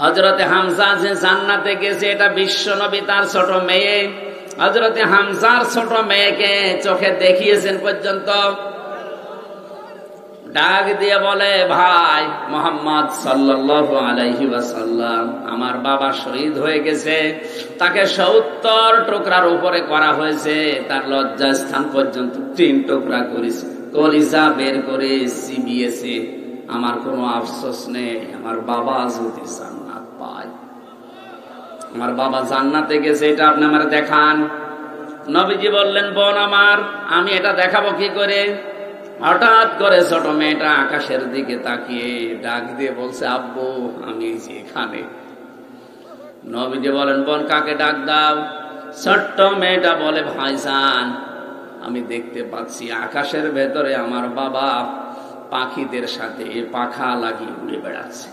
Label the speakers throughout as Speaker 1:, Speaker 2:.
Speaker 1: হযরতে হামজা যে জান্নাতে গেছে এটা বিশ্ব নবী তার ছোট মেয়ে হযরতে হামজার ছোট মেয়েকে চোখে দেখিয়েছেন পর্যন্ত। ডাক দিয়ে বলে, ভাই মুহাম্মদ সাল্লাল্লাহু আলাইহি ওয়াসাল্লাম, আমার বাবা শহীদ হয়ে গেছে, তাকে 70 টুকরার উপরে করা হয়েছে, তার লজ্জাস্থান পর্যন্ত 3 টুকরা করেছে, কলিজা বের করে চিবিয়েছে। আমার কোনো আফসোস নেই, আমার বাবা যদি জান্নাত পায়, আমার বাবা জান্নাতে গেছে, এটা আপনি আমার দেখান। নবীজি বললেন, বোন আমার, আমি এটা দেখাবো কি করে? হঠাৎ করে ছোট মেয়েটা আকাশের দিকে তাকিয়ে ডাক দিয়ে বলছে, আব্বু আমি এখানে। নবীজি বলেন, বোন কাকে ডাক দাও? ছোট্ট মেয়েটা বলে, ভাইজান আমি দেখতে পাচ্ছি আকাশের ভেতরে আমার বাবা পাখিদের সাথে পাখা লাগিয়ে উড়ে বেড়াচ্ছে।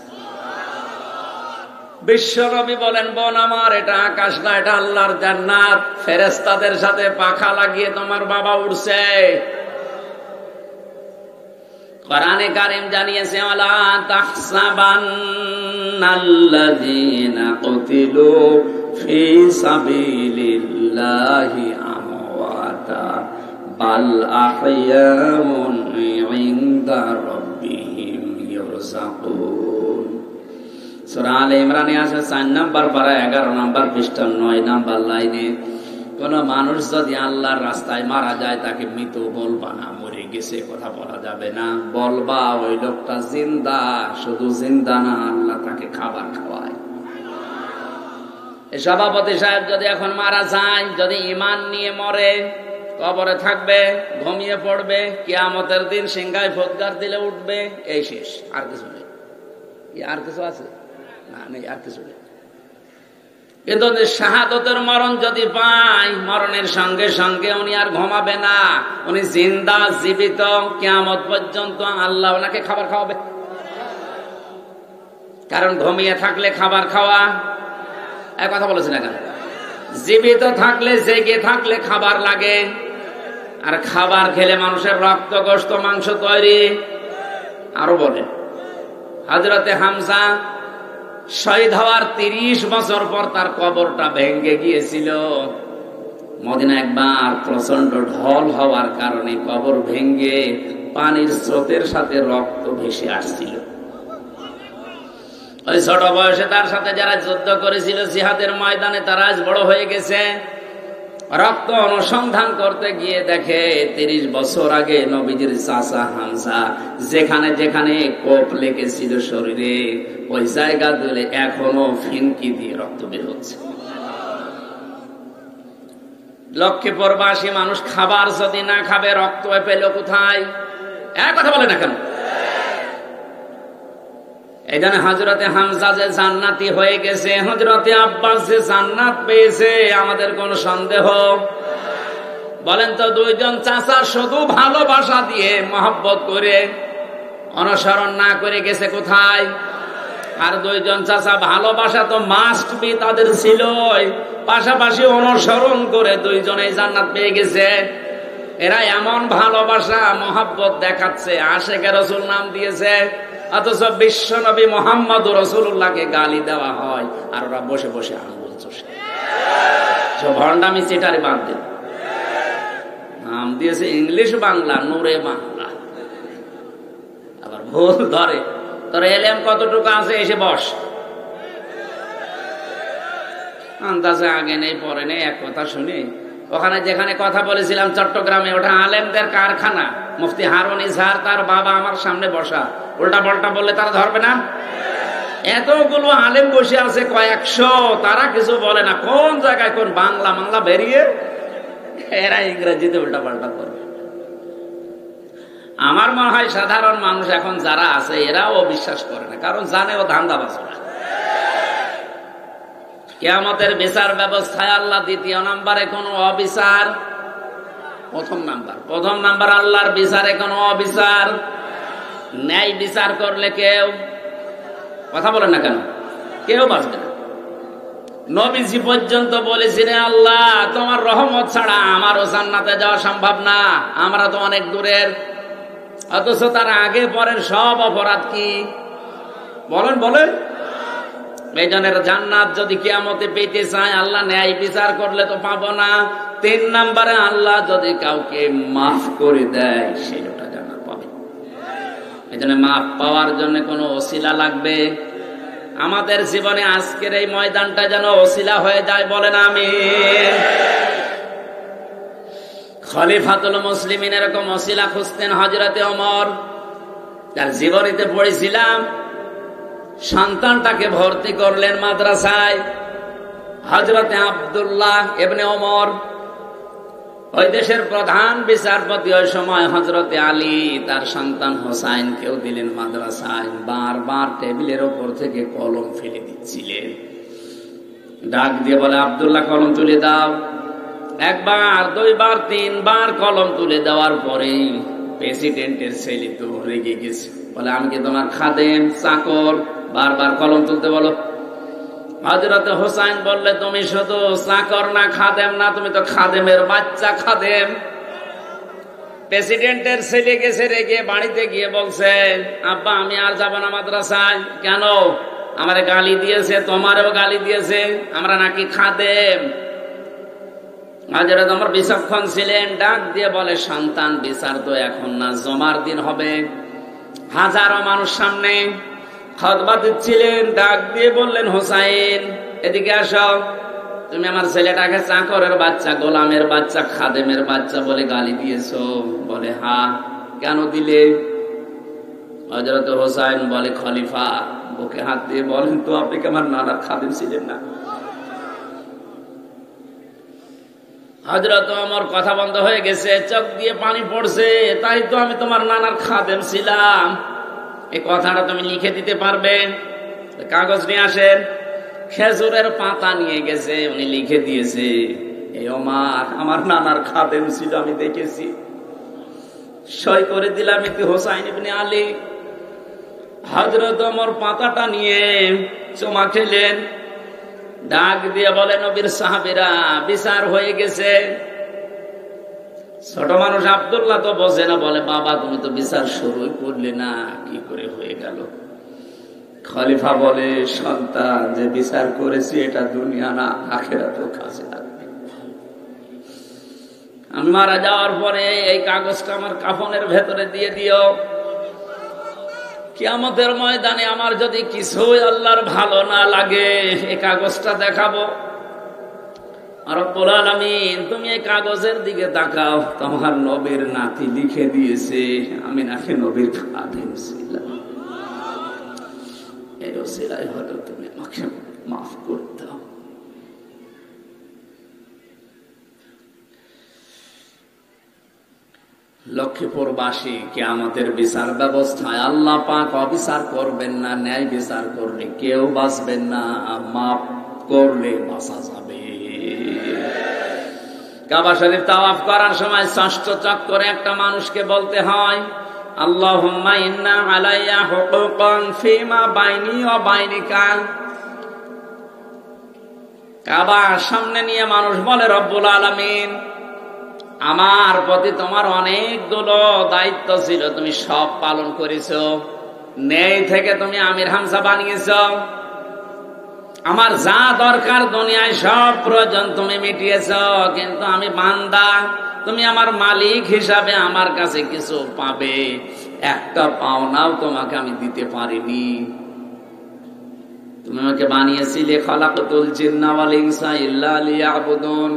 Speaker 1: বিশ্ব নবী বলেন, বোন আমার, এটা আকাশ না, এটা আল্লাহর জান্নাত, ফেরেশতাদের সাথে পাখা লাগিয়ে তোমার বাবা উড়ছে। কোরআনে কারীম জানিয়েছে, ওয়ালা তাহসাবান্নাল্লাযীনা কুতিলু ফী সাবিলিল্লাহি আমওয়াতা বাল আহইয়াউন ইনদা রাব্বিহিম ইরযাকুন। সূরা আলে ইমরানে আছে 4 নাম্বার পারা 11 নাম্বার পৃষ্ঠা 9 নাম্বার লাইনে, কোন মানুষ যদি আল্লাহর রাস্তায় মারা যায় তাকে মৃত বলবা না, মরে গেছে কথা বলা যাবে না, বলবা ওই লোকটা জিন্দা। শুধু জিন্দা না, আল্লাহ তাকে খাবার খাওয়ায়। এই সভাপতি সাহেব যদি এখন মারা যায়, যদি ঈমান নিয়ে মরে, কবরে থাকবে, ঘুমিয়ে পড়বে, কিয়ামতের দিন সিংহায় ফটকার দিলে উঠবে, এই শেষ, আর কিছু নেই। আর কিছু আছে না? নেই, আর কিছু নেই। কিন্তু শাহাদতের মরণ যদি পায়, মরণের সঙ্গে সঙ্গে উনি আর ঘুমাবে না, উনি জিন্দা জীবিত, কিয়ামত পর্যন্ত আল্লাহ ওনাকে খাবার খাওয়াবে। কারণ ঘুমিয়ে থাকলে খাবার খাওয়া, এক কথা বলেছি না কেন? জীবিত থাকলে, জেগে থাকলে খাবার লাগে, আর খাবার খেলে মানুষের রক্ত, গোশত, মাংস তৈরি। আরো বলে, হযরতে হামজা শহীদ হওয়ার 30 বছর পর তার কবরটা ভেঙে গিয়েছিল। মদিনা একবার প্রচন্ড ঢল হওয়ার কারণে কবর ভেঙে পানির স্রোতের সাথে রক্ত ভেসে আসছিল। ওই ছোট বয়সে তার সাথে যারা যুদ্ধ করেছিল জিহাদের ময়দানে, তারা আজ বড় হয়ে গেছে। রক্ত অনুসন্ধান করতে গিয়ে দেখে 30 বছর আগে নবীজির চাচা হামজা যেখানে যেখানে কোপ লেগেছিল শরীরে, ওই জায়গা দিলে এখনো ফিনকি দিয়ে রক্ত বের হচ্ছে। লক্ষ্মীপুরবাসী মানুষ খাবার যদি না খাবে, রক্ত পেল কোথায়? এক কথা বলে না কেন? এই জন্য হযরতে হামজা যে জান্নাতি হয়ে গেছে, হযরতে আব্বাস যে জান্নাত পেয়েছে, আমাদের কোন সন্দেহ? বলেন তো, 2 জন চাচা শুধু ভালোবাসা দিয়ে মহব্বত করে অনুসরণ না করে গেছে কোথায়? আর 2 জন চাচা ভালোবাসা তো মাস্ট বি তাদের ছিল, পাশাপাশি অনুসরণ করে 2 জনেই জান্নাত পেয়ে গেছে। এরা এমন ভালোবাসা মহব্বত দেখাচ্ছে, আশেকে রাসূল নাম দিয়েছে, অথচ বিশ্ব নবী মুহাম্মদ রাসূলুল্লাহকে গালি দেওয়া হয়, আর ওরা বসে বসে আঙ্গুল চষে। ভণ্ডামি চিটারি বাদ দেন। নাম দিয়েছে ইংলিশ বাংলা, নূরে বাংলা, আবার ভুল ধরে। তোর এলেম কতটুকু আছে, এসে বস। আন্দাজে আগে নেই পরে নেই, এক কথা শুনি। ওখানে যেখানে কথা বলেছিলাম চট্টগ্রামে, ওটা আলেমদের কারখানা। মুফতি হারুন ইজহার তার বাবা আমার সামনে বসা, উল্টা পাল্টা বললে তারা ধরবে না? এতগুলো আলেম বসে আছে, কয়েকশো, তারা কিছু বলে না। কোন জায়গায় কোন বাংলা বাংলা বেরিয়ে এরা ইংরেজিতে উল্টা পাল্টা করবে। আমার মনে হয় সাধারণ মানুষ এখন যারা আছে, এরাও বিশ্বাস করে না, কারণ জানে ও ধান্দাবাজ। কিয়ামতের বিচার ব্যবস্থায় আল্লাহ 2য় নম্বরে কোনো অবিচার, 1ম নাম্বার আল্লাহর বিচারে কোনো অবিচার। ন্যায় বিচার করলে কেউ, কথা বলেন না কেন, কেউ বাঁচবে না। নবীজি পর্যন্ত বলেছিলেন, আল্লাহ তোমার রহমত ছাড়া আমারও জান্নাতে যাওয়া সম্ভব না, আমরা তো অনেক দূরের। অথচ তার আগে পরের সব অপরাধ কি বলেন? এই জনের জান্নাত যদি কিয়ামতে পেতে চায়, আল্লাহ ন্যায় বিচার করলে তো পাবো না। 3 নম্বরে আল্লাহ যদি কাউকে মাফ করে দেয়, সে লোকটা জান্নাত পাবে। এই জন্য মাফ পাওয়ার জন্য কোনো ওসিলা লাগবে। আমাদের জীবনে আজকের এই ময়দানটা যেন ওসিলা হয়ে যায়, বলেন আমিন। খলিফাতুল মুসলিমিন এরকম ওসিলা খুঁজতেন হযরতে ওমর। তার জীবনীতে পড়েছিলাম, সন্তানটাকে ভর্তি করলেন মাদ্রাসায়। হযরতে আব্দুল্লাহ ইবনে ওমর ওই দেশের প্রধান বিচারপতি, ওই সময় হযরতে আলী তার সন্তান হোসাইনকেও দিলেন মাদ্রাসায়। বারবার টেবিলের ওপর থেকে কলম ফেলে দিচ্ছিলেন। ডাক দিয়ে বলে, আব্দুল্লাহ কলম তুলে দাও। 1 বার 2 বার 3 বার কলম তুলে দেওয়ার পরে প্রেসিডেন্টের ছেলে তো রেগে গেছে, বলে আমি কি তোমার খাদেম, চাকর, বারবার কলম তুলতে বলো? হযরত হোসাইন বললে, তুমি শুধু চাকর না, খাদেম না, তুমি তো খাদেমের বাচ্চা খাদেম। প্রেসিডেন্টের ছেলে গেছে রেগে, বাড়িতে গিয়ে বলছে, আব্বা আমি আর যাব না মাদ্রাসায়। কেন? আমারে গালি দিয়েছে, তোমারও গালি দিয়েছে, আমরা নাকি খাদেম। হযরত ওমর বিচক্ষণ ছিলেন, ডাক দিয়ে বলে, সন্তান বিচার তো এখন না, জমার দিন হবে। হাজারো মানুষ সামনে খুতবা দিচ্ছিলেন, ডাক দিয়ে বললেন, হোসাইন এদিকে আসো। তুমি আমার ছেলেটাকে চাকরের বাচ্চা, গোলামের বাচ্চা, খাদেমের বাচ্চা বলে গালি দিয়েছো। বলে, হ্যাঁ। কেন দিলে? হযরত হোসাইন বলে, খলিফা বুকে হাত দিয়ে বলেন তো, আপনি কি আমার নানার খাদেম ছিলেন না? হযরত ওমর কথা বন্ধ হয়ে গেছে, চোখ দিয়ে পানি পড়ছে। তাই তো, আমি তোমার নানার খাদেম ছিলাম। এই কথাটা তুমি লিখে দিতে পারবে? কাগজ নিয়ে আসেন। খেজুরের পাতা নিয়ে গেছে, উনি লিখে দিয়েছে, এই ওমর আমার নানার খাদেম ছিল, আমি দেখেছি। সই করে দিলাম, এতে হোসাইন ইবনে আলী। হযরত ওমর পাতাটা নিয়ে চুমা খেলেন, ডাক দিয়ে বলে, নবীর সাহাবীরা বিচার হয়ে গেছে। ছোট মানুষ আব্দুল্লাহ তো বোঝে না, বলে, বাবা তুমি তো বিচার শুরুই করলে না, কি করে হয়ে গেল? খলিফা বলে, সন্তান যে বিচার করেছি এটা দুনিয়া না, আখিরাতেও কাজে লাগবে। আমি মারা যাওয়ার পরে এই কাগজটা আমার কাফনের ভেতরে দিয়ে দিও। কিয়ামতের ময়দানে আমার যদি কিছুই আল্লাহর ভালো না লাগে, এই কাগজটা দেখাবো। আর রব্বুল আলামিন তুমি এই কাগজের দিকে তাকাও, তোমার নবীর নাতি লিখে দিয়েছে আমি নাকি নবীর খাদেম ছিলাম। এই ওসিলায় হয়তো তুমি আমাকে মাফ করে দাও। লক্ষ্মীপুরবাসী, কিয়ামতের বিচার ব্যবস্থায় আল্লাহ পাক অবিচার করবেন না, ন্যায় বিচার করলে কেউ বাঁচবেন না, মাফ করলে বাঁচা যাবে। কাবা শরীফ তাওয়াফ করার সময় ষষ্ঠ চক্করে একটা মানুষকে বলতে হয়, আল্লাহুম্মা ইন্না আলাইয়া হুকুকান ফিমা বাইনি ওয়া বাইনিকা। কাবা সামনে নিয়ে মানুষ বলে, রব্বুল আলামিন আমার প্রতি তোমার অনেকগুলো দায়িত্ব ছিল, তুমি সব পালন করেছো। নেই থেকে তুমি আমির হামজা বানিয়েছো। আমার যা দরকার দুনিয়ায় সব প্রয়োজন তুমি মিটিয়েছো, কিন্তু আমি বান্দা, তুমি আমার মালিক হিসাবে আমার কাছে কিছু পাবে, একটা পাওনাও তোমাকে আমি দিতে পারিনি। তুমি আমাকে বানিয়েছিলে, খালাকাতুল জিন্না ওয়াল ইনসা ইল্লা লিয়াবুদুন।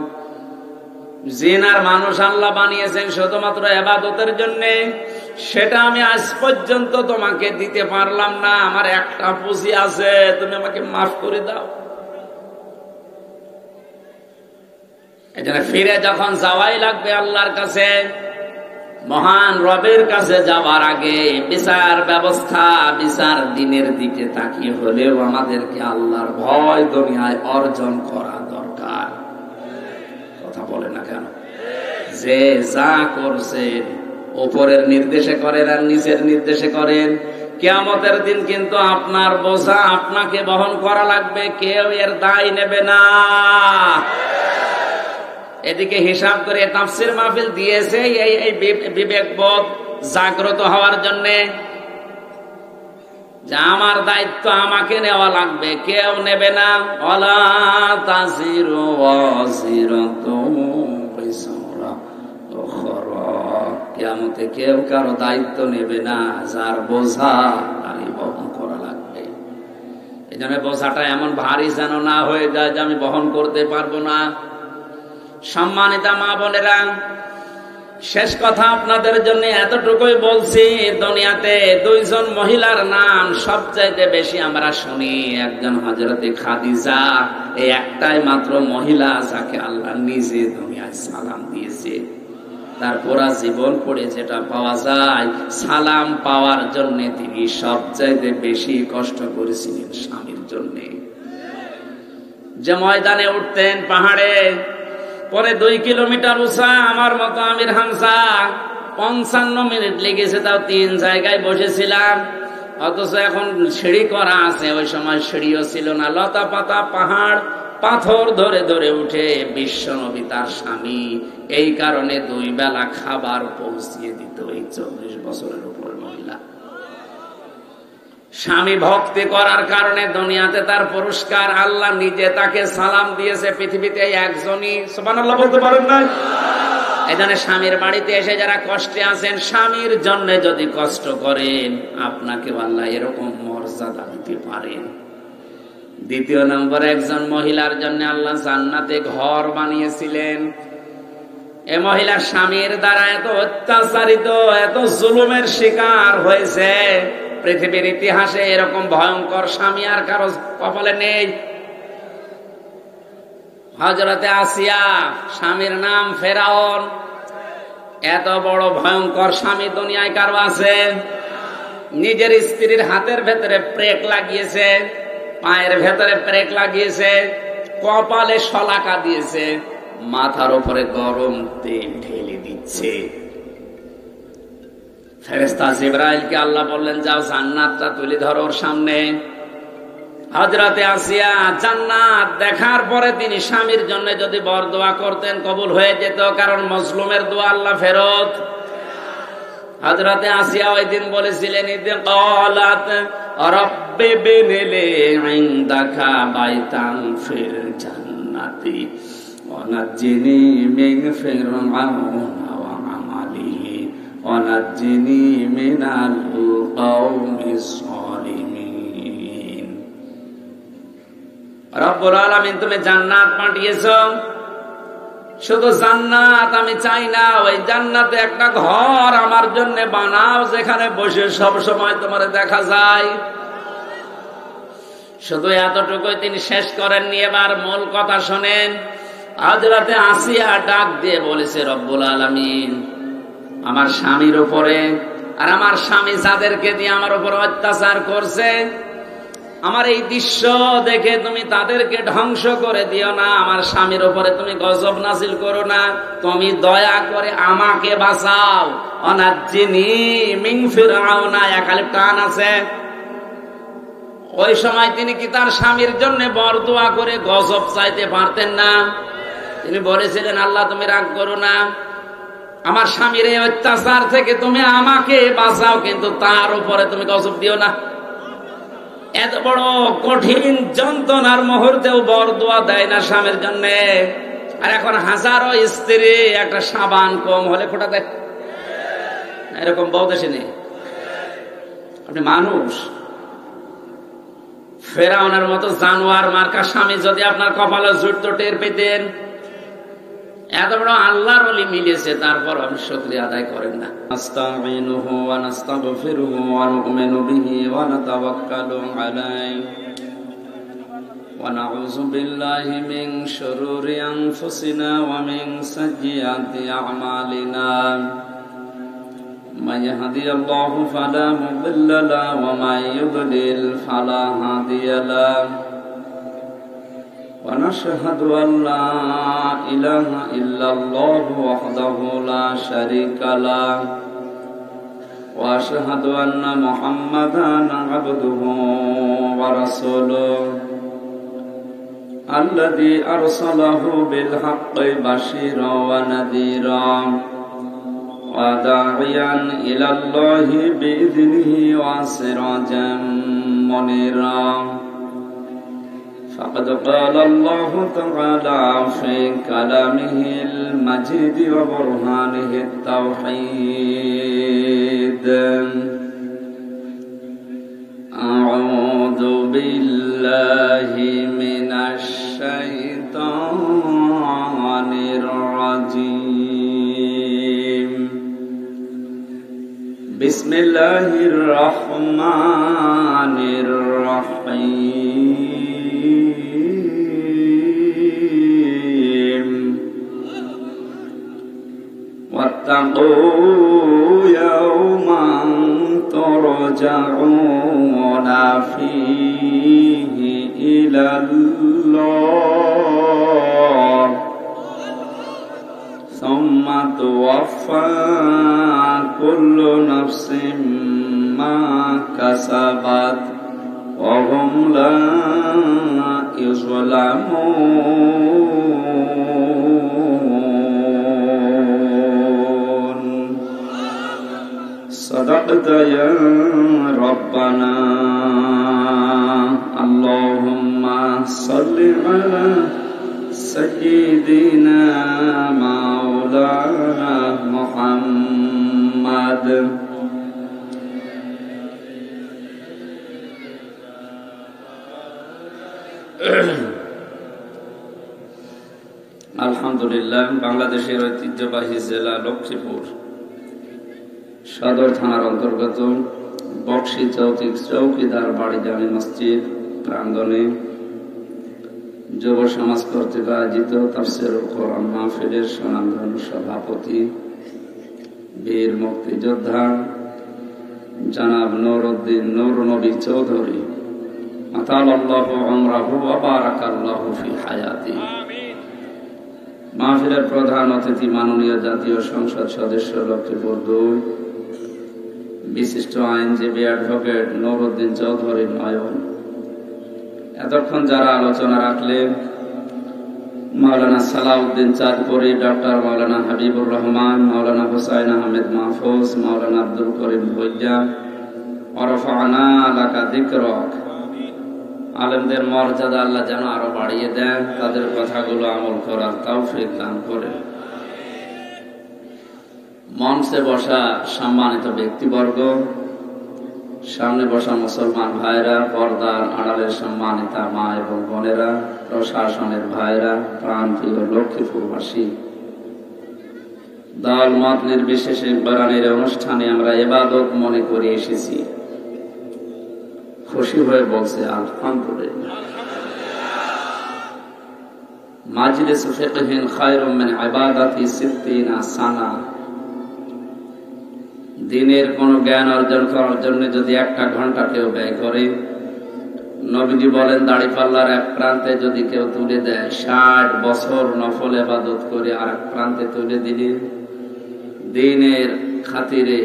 Speaker 1: জিন আর মানুষ আল্লাহ বানিয়েছেন শুধুমাত্র ইবাদতের জন্য, সেটা আমি আজ পর্যন্ত তোমাকে দিতে পারলাম না। আমার একটা পুঁজি আছে, তুমি আমাকে মাফ করে দাও। এজন্য ফিরে যখন যাওয়াই লাগবে আল্লাহর কাছে, মহান রবের কাছে যাওয়ার আগে বিচার ব্যবস্থা, বিচার দিনের দিকে তাকিয়ে হলেও আমাদেরকে আল্লাহর ভয় দুনিয়ায় অর্জন করা দরকার। কথা বলে না কেন? যে যা করছেন উপরের নির্দেশে করেন আর নিচের নির্দেশে করেন, কিয়ামতের দিন কিন্তু আপনার বোঝা আপনাকে বহন করা লাগবে, কেউ এর দায় নেবে না। এদিকে হিসাব করে তাফসীর মাহফিল দিয়েছে এই বিবেকবোধ জাগ্রত হওয়ার জন্য, যে আমার দায়িত্ব আমাকে নেওয়া লাগবে, কেউ নেবে না। ওয়ালা তাজিরু ওয়াজিরাতুন বিজরা উখরা, কিয়ামতে কেউ কারো দায়িত্ব নেবে না, যার বোঝা তারই বহন করা লাগবে। এই জন্য বোঝাটা এমন ভারী যেন না হয়ে যায় যে আমি বহন করতে পারবো না। সম্মানিতা মা বোনেরা, শেষ কথা আপনাদের জন্য এতটুকুই বলছি, দুনিয়াতে দুইজন মহিলার নাম সবচাইতে বেশি আমরা শুনি। একজন হযরতে খাদিজা, এই একটাই মাত্র মহিলা যাকে আল্লাহ নিজে দুনিয়ায় সালাম দিয়েছে। তার পুরা জীবন পড়ে যেটা পাওয়া যায়, সালাম পাওয়ার জন্য তিনি সবচাইতে বেশি কষ্ট করেছিলেন স্বামীর জন্য। যে ময়দানে উঠতেন পাহাড়ে, পরে 2 কিলোমিটার উঁচা, আমার মতো আমির হামজা 55 মিনিট লেগেছে, তাও 3 জায়গায় বসেছিলাম। অথচ এখন সিঁড়ি করা আছে, ওই সময় সিঁড়িও ছিল না, লতা পাতা পাহাড় পাথর ধরে ধরে উঠে বিশ্বনবী তার স্বামী এই কারণে 2 বেলা খাবার পৌঁছিয়ে দিত এই 40 বছরের উপর মহিলা। স্বামী ভক্তি করার কারণে দুনিয়াতে তার পুরস্কার, আল্লাহ নিজে তাকে সালাম দিয়েছে। পৃথিবীতে একজনই, সুবহানাল্লাহ বলতে পারেন না? এই জন্য স্বামীর বাড়িতে এসে যারা কষ্টে আছেন, স্বামীর জন্য যদি কষ্ট করেন, আপনাকে আল্লাহ এরকম মর্যাদা দিতে পারেন। 2 নম্বর, একজন মহিলার জন্য আল্লাহ জান্নাতে ঘর বানিয়েছিলেন। এ মহিলা স্বামীর দ্বারা এত অত্যাচারিত, এত জুলুমের শিকার হয়েছে, পৃথিবীর ইতিহাসে এরকম ভয়ঙ্কর স্বামী আর কারো কপালে নেই। হযরতে আসিয়া, স্বামীর নাম ফেরাউন, এত বড় ভয়ঙ্কর স্বামী দুনিয়ায় কারো আছে? নিজের স্ত্রীর হাতের ভেতরে প্রেক লাগিয়েছে, পায়ের ভেতরে প্রেক লাগিয়েছে, কপালে শলাকা দিয়েছে, মাথার উপরে গরম তেল ঢেলে দিচ্ছে। ফেরেশতা জিবরাইলকে আল্লাহ বললেন, যাও জান্নাতটা তুলে ধরো ওর সামনে। হযরতে আসিয়া জান্নাত দেখার পরে তিনি স্বামীর জন্য যদি বরদোয়া করতেন কবুল হয়ে যেত, কারণ মজলুমের দোয়া আল্লাহ ফেরত। হযরতে আসিয়া ওই দিন বলেছিলেন, ইদ ক্বালাত রাব্বি বিনিলি ইনদাকা বাইতান ফিল জান্নাতি ওয়া নাজ্জিনি মিন ফিরআউনা ওয়া আমালিহি ওয়া নাজ্জিনি মিনাল কওমিস যালিমিন। রব্বুল আলামিন, তুমি জান্নাত পাঠিয়েছো, শুধু জান্নাত আমি চাই না, ওই জান্নাতে একটা ঘর আমার জন্য বানাও, যেখানে বসে সব সময় তোমার দেখা যায়। শুধু এতটুকুই তিনি শেষ করেননি, এবার মূল কথা শোনেন। হযরতে আসিয়া ডাক দিয়ে বলেছে, রব্বুল আলামিন, আমার স্বামীর উপরে আর আমার স্বামী যাদেরকে দিয়ে আমার উপর অত্যাচার করছে, আমার এই দৃশ্য দেখে তুমি তাদেরকে ধ্বংস করে দিও না, আমার স্বামীর উপরে তুমি গজব নাযিল করো না, তুমি দয়া করে আমাকে বাঁচাও। অনাজ্জিনি মিন ফিরআউনা, একালিফ টান আছে। ওই সময় তিনি কি তার স্বামীর জন্য বরদোয়া করে গজব চাইতে পারতেন না? তিনি বলেছিলেন, আল্লাহ তুমি রাগ করো না, আমার স্বামীর এই অত্যাচার থেকে তুমি আমাকে বাঁচাও, কিন্তু তার উপরে তুমি গজব দিও না। এত বড় কঠিন যন্ত্রণার মুহূর্তেও বরদোয়া দেয় না স্বামীর জন্য। আর এখন হাজারো স্ত্রী একটা সাবান কম হলে ফোটা দেয়, এরকম বউ দেশে নেই। আপনি মানুষ, ফেরাউনের মতো জানোয়ার মার্কা স্বামী যদি আপনার কপালে জুটতো টের পেতেন। এত বড় আল্লাহর ওলি মিলেছে, তারপর আপনি শুকরিয়া আদায় করেন না। আস্তাগফিরুহু ওয়া নাস্তাগফিরুহু ওয়া নু'মিনু বিহি ওয়া নাতাওয়াক্কালু আলাইহি ওয়া নাউযু বিল্লাহি মিন শুরুরি আনফুসিনা ওয়া মিন সাইয়্যাতি আ'মালিনা। মান ইয়াহদিহিল্লাহু ফালা মুদিল্লা লাহু ওয়া মান ইউদ্লিল ফালা হাদিয়া লাহু। ونشهد أن لا إله إلا الله وحده لا شريك له وأشهد أن محمدا عبده ورسوله الذي أرسله بالحق بشيرا ونذيرا وداعيا إلى الله بإذنه وسراجا منيرا فقد قال الله تعالى في كلامه المجيد وبرهانه التوحيد أعوذ بالله من الشيطان الرجيم بسم الله الرحمن الرحيم واتقوا يوما ترجعون فيه إلى الله ثم توفى كل نفس ما كسبت وهم لا يظلمون صدقت يا ربنا اللهم صل على سيدنا مولانا محمد আলহামদুলিল্লাহ বাংলাদেশের ঐতিহ্যবাহী জেলা লক্ষ্মীপুর সদর থানার অন্তর্গত বক্সি চৌকিদার বাড়ি জামে মসজিদ প্রাঙ্গণে যুব সমাজ কর্তৃক আয়োজিত তাফসীরুল কোরআন মাহফিলের সুনামধন্য সভাপতি বীর মুক্তিযোদ্ধা জনাব নুরউদ্দিন নূর নবী চৌধুরী আতালাল্লাহু উমরাহু ওয়া বারাকাল্লাহু ফি হায়াতি। মাহফিলের প্রধান অতিথি মাননীয় জাতীয় সংসদ সদস্য লক্ষ্মীপুর ২ বিশিষ্ট আইনজীবী অ্যাডভোকেট নুরউদ্দিন চৌধুরী নয়ন। এতক্ষণ যারা আলোচনা রাখলেন মাওলানা সালাউদ্দিন চাঁদপুরী, ডক্টর মাওলানা হাবিবুর রহমান, মাওলানা হুসাইন আহমেদ মাহফুজ, মাওলানা আব্দুল করিম ভুইয়া, ওয়ারাফা'না লাকা যিকরাক। আলেমদের মর্যাদা আল্লাহ যেন আরো বাড়িয়ে দেন, তাদের কথাগুলো আমল করার তৌফিক দান করেন। মঞ্চে বসা সম্মানিত ব্যক্তিবর্গ, সামনে বসা মুসলমান ভাইরা, পর্দার আড়ালের সম্মানিতা মা এবং বোনেরা, প্রশাসনের ভাইরা, প্রাণপ্রিয় লক্ষ্মীপুরবাসী, দল মত নির্বিশেষে বারানের অনুষ্ঠানে আমরা ইবাদত মনে করে এসেছি। খুশি হয়ে বলছে আলহামদুলিল্লাহ। মাজলিস ফিকহিন খায়রুম মিন ইবাদাতি 60 সানা। দিনের কোন জ্ঞান অর্জন করার জন্য যদি 1টা ঘন্টা কেউ ব্যয় করে, নবীজি বলেন দাড়িপাল্লার এক প্রান্তে যদি কেউ তুলে দেয় 60 বছর নফল ইবাদত করে আর এক প্রান্তে তুলে দিলে দিনের খাতিরে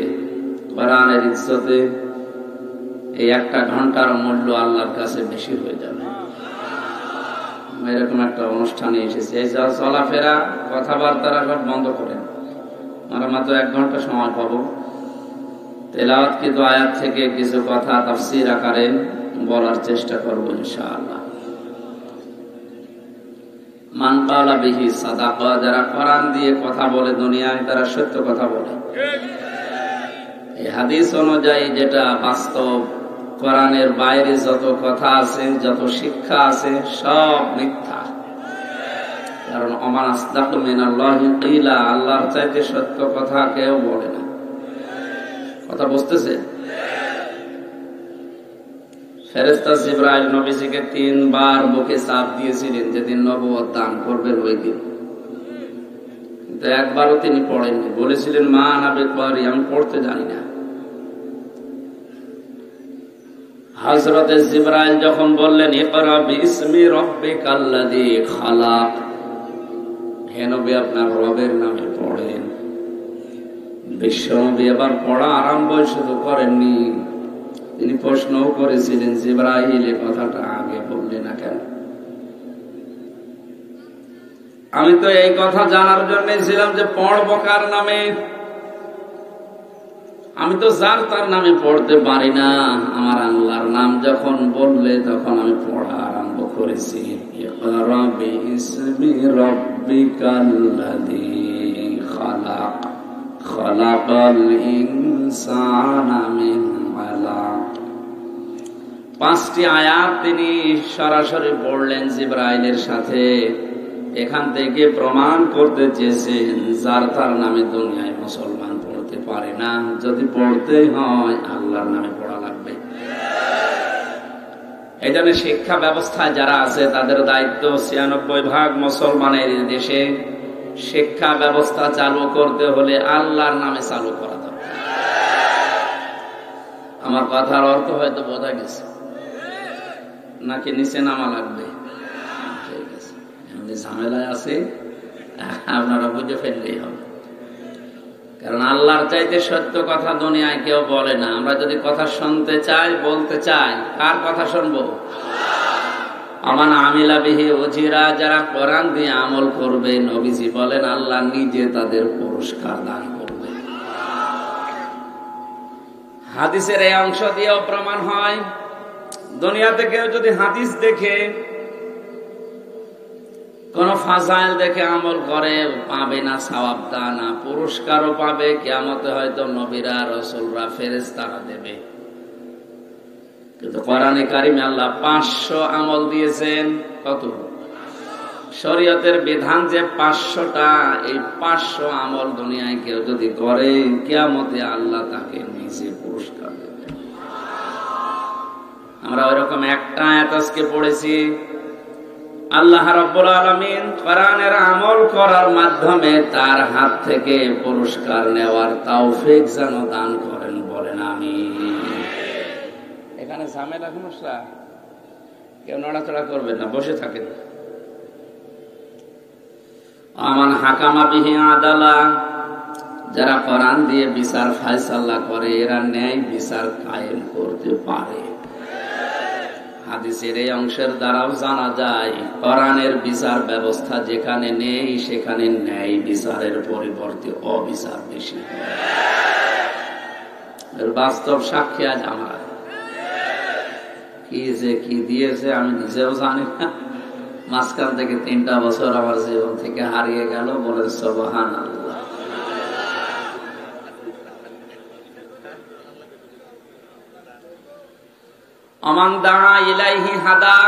Speaker 1: কোরআনের ইজ্জতে এই 1টা ঘন্টার মূল্য আল্লাহর কাছে বেশি হয়ে যাবে। এরকম একটা অনুষ্ঠানে এসেছে, এই চলাফেরা কথাবার্তারা সব বন্ধ করেন। আমরা মাত্র 1 ঘন্টা সময় পাবো। তেলাওয়াতকৃত আয়াত থেকে কিছু কথা তাফসীর আকারে বলার চেষ্টা করব ইনশাআল্লাহ। মান ক্বালা বিহি সাদাকা, যারা কোরআন দিয়ে কথা বলে দুনিয়ায় তারা সত্য কথা বলে। এই হাদিস অনুযায়ী যেটা বাস্তব, কোরআনের বাইরে যত কথা আছে, যত শিক্ষা আছে সব মিথ্যা। কারণ ওমান আসদাকু মিনাল্লাহি কিলা, আল্লাহর চাইতে সত্য কথা কেউ বলে না। কথা বুঝতেছে? ফেরেশতা জিবরাইল নবীজিকে 3 বার বুকে চাপ দিয়েছিলেন যেদিন নবুয়ত দান করবেন ওই দিন, কিন্তু একবারও তিনি পড়েননি। বলেছিলেন মা আনা বিকারি, আমি পড়তে জানি না। হযরতে জিবরাইল যখন বললেন ইকরা বিইসমি রাব্বিকাল্লাযী খালাক, হে নবী আপনার রবের নামে পড়েন। বিশ্বনবী এবার পড়া আরম্ভ শুরু করেননি, তিনি প্রশ্নও করেছিলেন জিবরাইল এই কথাটা আগে বললে না কেন? আমি তো এই কথা জানার জন্য ছিলাম যে পড়বো কার নামে। আমি তো যার তার নামে পড়তে পারি না, আমার আল্লাহর নাম যখন বললে তখন আমি পড়া আরম্ভ করেছি। ইকরা বিইসমি রাব্বিকাল্লাযী খালাক, খালাকাল ইনসানা মিন আলাক। 5টি আয়াত তিনি সরাসরি পড়লেন জিবরাইলের সাথে। এখান থেকে প্রমাণ করতে চেয়েছেন যার তার নামে দুনিয়ায় মুসলমান পড়তে পারে না, যদি পড়তে হয় আল্লাহর নামে পড়া লাগবে। এই জন্য শিক্ষা ব্যবস্থায় যারা আছে তাদের দায়িত্ব 96% মুসলমানের দেশে শিক্ষা ব্যবস্থা চালু করতে হলে আল্লাহর নামে চালু করা দরকার। আমার কথার অর্থ হয়তো বোঝা গেছে নাকি নিচে নামা লাগবে? ঠিক আছে, ঝামেলায় আছে, আপনারা বুঝে ফেললেই হবে। কারণ আল্লাহর চাইতে সত্য কথা দুনিয়ায় কেউ বলে না। আমরা যদি কথা শুনতে চাই, বলতে চাই, কার কথা শুনবো? আমান আমিলা বিহি উজিরা, যারা কোরআন দিয়ে আমল করবে, নবীজি বলেন আল্লাহ নিজে তাদের পুরস্কার দান করবে। হাদিসের এই অংশ দিয়েও প্রমাণ হয়, দুনিয়াতে কেউ যদি হাদিস দেখে, কোন ফাজাইল দেখে আমল করে, পাবে না সওয়াব, তা না, পুরস্কারও পাবে। কিয়ামতে হয়তো নবীরা, রাসূলরা, ফেরেশতারা দেবে। কিন্তু কোরআনে কারিমে আল্লাহ 500 আমল দিয়েছেন। কত? শরীয়তের বিধান যে 500টা, এই 500 আমল দুনিয়ায় কেউ যদি করে, কিয়ামতে আল্লাহ তাকে নিজে পুরস্কার দেবে। আমরা ওইরকম একটা আয়াত আজকে পড়েছি, আল্লাহ রাব্বুল আলামিন কোরআনের আমল করার মাধ্যমে তার হাত থেকে পুরস্কার নেওয়ার তৌফিক যেন দান করেন, বলেন আমিন। এখানে ঝামেলা সমস্যা, কেউ নড়াচড়া করবেন না, বসে থাকেন। আমান হাকামা বিহি আদালা, যারা কোরআন দিয়ে বিচার ফায়সালা করে, এরা ন্যায় বিচার কায়েম করতে পারে। হাদিসের এই অংশের দ্বারাও জানা যায় কোরআনের বিচার ব্যবস্থা যেখানে নেই সেখানে ন্যায় বিচারের পরিবর্তে অবিচার বেশি। এর বাস্তব সাক্ষী আজ আমরা। কি যে কি দিয়েছে আমি নিজেও জানি না। মাঝখান থেকে 3টা বছর আমার জীবন থেকে হারিয়ে গেল, বলে সুবহানাল্লাহ। আমান দাআ ইলাইহি হাদা,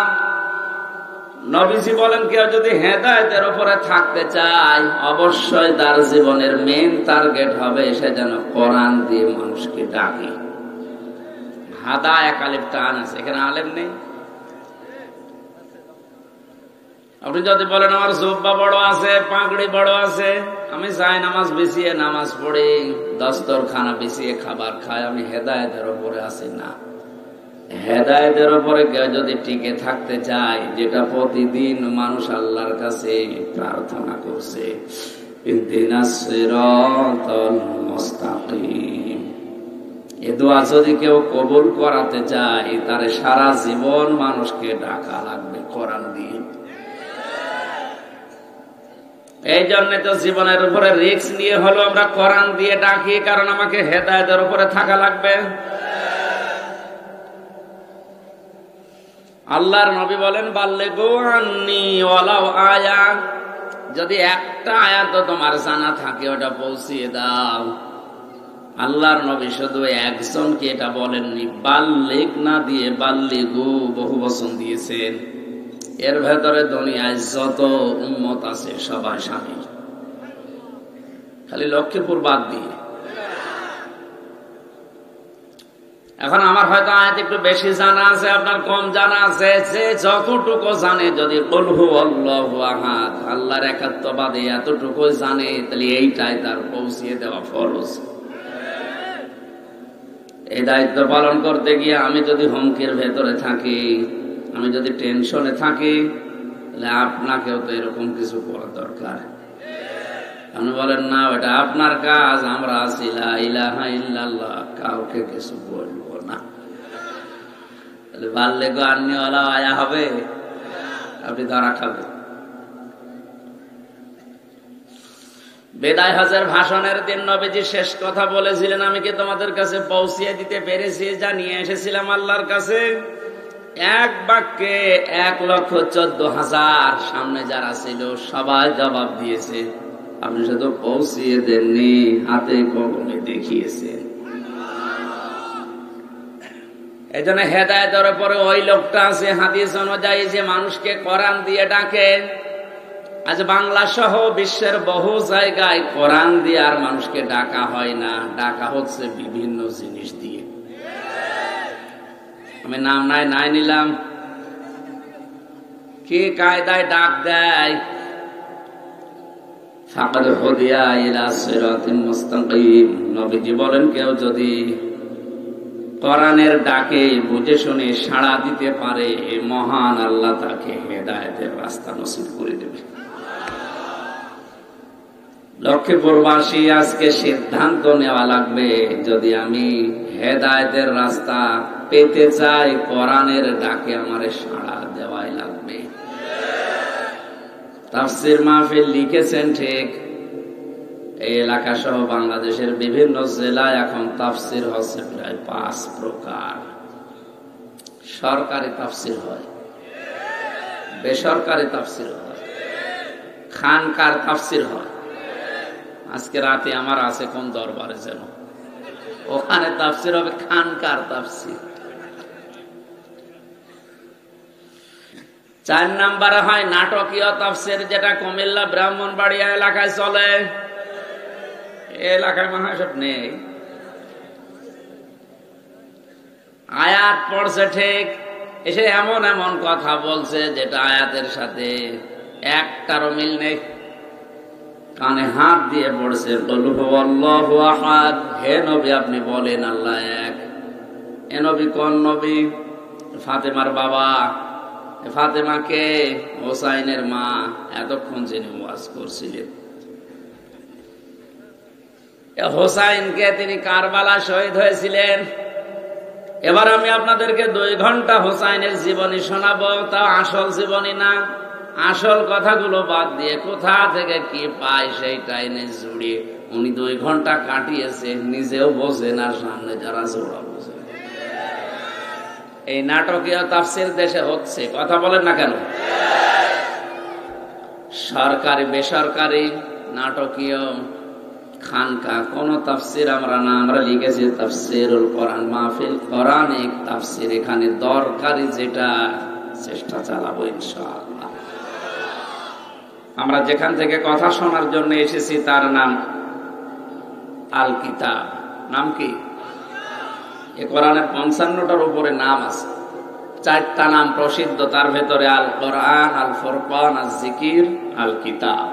Speaker 1: নবীজি বলেন কেউ যদি হেদায়েতের উপরে থাকতে চায়, অবশ্যই তার জীবনের মেইন টার্গেট হবে সে যেন কোরআন দিয়ে মানুষকে ডাকে। হাদা এক আলিফ টান আছে, এখানে আলেম নেই। আপনি যদি বলেন আমার জুব্বা বড় আছে, পাগড়ি বড় আছে, আমি যাই নামাজ বিছিয়ে নামাজ পড়ি, দস্তরখানা বিছিয়ে খাবার খাই, আমি হেদায়েতের উপরে আছি না। হেদায়েতের উপরে কেউ যদি টিকে থাকতে চায়, যেটা প্রতিদিন মানুষ আল্লাহর কাছে প্রার্থনা করছে, ইহদিনাস সিরাতাল মুস্তাকিম, এই দোয়া যদি কেউ কবুল করাতে চায়, তারে সারা জীবন মানুষকে ডাকা লাগবে কোরআন দিয়ে। এই জন্য তো জীবনের উপরে রিস্ক নিয়ে হলো আমরা কোরআন দিয়ে ডাকি, কারণ আমাকে হেদায়েতের উপরে থাকা লাগবে। আল্লাহর নবী বলেন বাল্লিগু আন্নী ওয়ালাউ আয়া, যদি একটা আয়াত তোমার জানা থাকে ওটা পৌঁছিয়ে দাও। আল্লাহর নবী শুধু একজনকে এটা বলেননি, বাল্লিগ না দিয়ে বাল্লিগু বহু বচন দিয়েছেন। এর ভেতরে দুনিয়ায় যত উম্মত আছে সবাই শামিল, খালি লক্ষ্মীপুর বাদ দিয়ে। এখন আমার হয়তো আয়াত একটু বেশি জানা আছে, আপনার কম জানা আছে। যে যতটুকু জানে, যদি কুল হুয়াল্লাহু আহাদ, আল্লাহর একাত্মবাদে এতটুকু জানে, তাহলে এইটাই তার পৌঁছিয়ে দেওয়া ফরজ। এই দায়িত্ব পালন করতে গিয়ে আমি যদি হুমকির ভেতরে থাকি, আমি যদি টেনশনে থাকি, তাহলে আপনাকেও তো এরকম কিছু করা দরকার। আপনি বলেন না এটা আপনার কাজ, আমরা আছি লা ইলাহা ইল্লাল্লাহ, কাউকে কিছু বলবো না, তাহলে বাল্লে গো আন্নিওয়ালা আয়া হবে, আপনি ধরা খাবে। বিদায় হজের ভাষণের দিন নবীজি শেষ কথা বলেছিলেন, আমি কি তোমাদের কাছে পৌঁছিয়ে দিতে পেরেছি? জানিয়ে এসেছিলাম আল্লাহর কাছে। এক বাক্যে 1,14,000 সামনে যারা ছিল সবাই জবাব দিয়েছে, আপনি শুধু পৌঁছিয়ে দেননি, হাতে কলমে দেখিয়েছেন। এই জন্য হেদায়েতের উপরে ওই লোকটা আছে হাদিস অনুযায়ী যে মানুষকে কোরআন দিয়ে ডাকে। আজ বাংলা সহ বিশ্বের বহু জায়গায় কোরআন দিয়ে আর মানুষকে ডাকা হয় না, ডাকা হচ্ছে বিভিন্ন জিনিস দিয়ে। আমি নাম নাই নিলাম, কি কায়দায় ডাক দেয়। ফাকাদ হুদিয়া ইলা সিরাতিন মুস্তাকিম। নবীজি বলেন, কেউ যদি কোরআনের ডাকে বুঝে শুনে সাড়া দিতে পারে, মহান আল্লাহ তাকে হেদায়েতের রাস্তা নসিব করে দেবে। লক্ষ্মীপুরবাসী আজকে সিদ্ধান্ত নেওয়া লাগবে, যদি আমি হেদায়েতের রাস্তা পেতে চাই, কোরআনের ডাকে আমারে সাড়া দেওয়াই লাগবে। তাফসীর মাহফিল লিখেছেন ঠিক, এই এলাকা সহ বাংলাদেশের বিভিন্ন জেলায় এখন তাফসীর হচ্ছে প্রায় 5 প্রকার। সরকারি তাফসীর হয়, বেসরকারি তাফসীর হয়, খানকার তাফসীর হয়। আজকে রাতে আমার আছে কোন দরবারে যেন, ওখানে তাফসীর হবে খানকার তাফসীর। 4 নম্বরে হয় নাটকীয় তাফসীর, যেটা কুমিল্লা ব্রাহ্মণবাড়িয়া এলাকায় চলে। এলাকায় মহাসব নেই, আয়াত পড়ছে ঠিক, এসে এমন এমন কথা বলছে যেটা আয়াতের সাথে একটারও মিল নেই। কানে হাত দিয়ে পড়ছে, কুল হুয়াল্লাহু আহাদ। হে নবী, আপনি বলেন আল্লাহ এক। এ নবী কোন নবী? ফাতেমার বাবা। ফাতেমা কে? হোসাইনের মা। এতক্ষণ যিনি ওয়াজ করছিলেন, হোসাইনকে তিনি কারবালা শহীদ হয়েছিলেন। এবার আমি আপনাদেরকে 2 ঘন্টা হোসাইনের জীবনী শোনাবো, তাও আসল জীবনী না, আসল কথাগুলো বাদ দিয়ে কোথা থেকে কি পায় সেইটাই নিয়ে জুড়িয়ে উনি 2 ঘন্টা কাটিয়েছে, নিজেও বোঝেন আর সামনে যারা জোড়া বোঝে। এই নাটকীয় তাফসীর দেশে হচ্ছে, কথা বলেন না কেন? সরকারি বেসরকারি নাটকীয় খানকা কোন তাফসীর আমরা না, আমরা লিখেছি তাফসীরুল কোরআন মাহফিল, কোরআনিক তাফসীর। এখানে দরকারি যেটা চেষ্টা চালাবো ইনশাআল্লাহ। আমরা যেখান থেকে কথা শোনার জন্য এসেছি তার নাম আল কিতাব। নাম কি? এ কোরআনের 55টার উপরে নাম আছে, 4টা নাম প্রসিদ্ধ, তার ভেতরে আল কোরআন, আল ফুরকান, আল জিকির, আল কিতাব।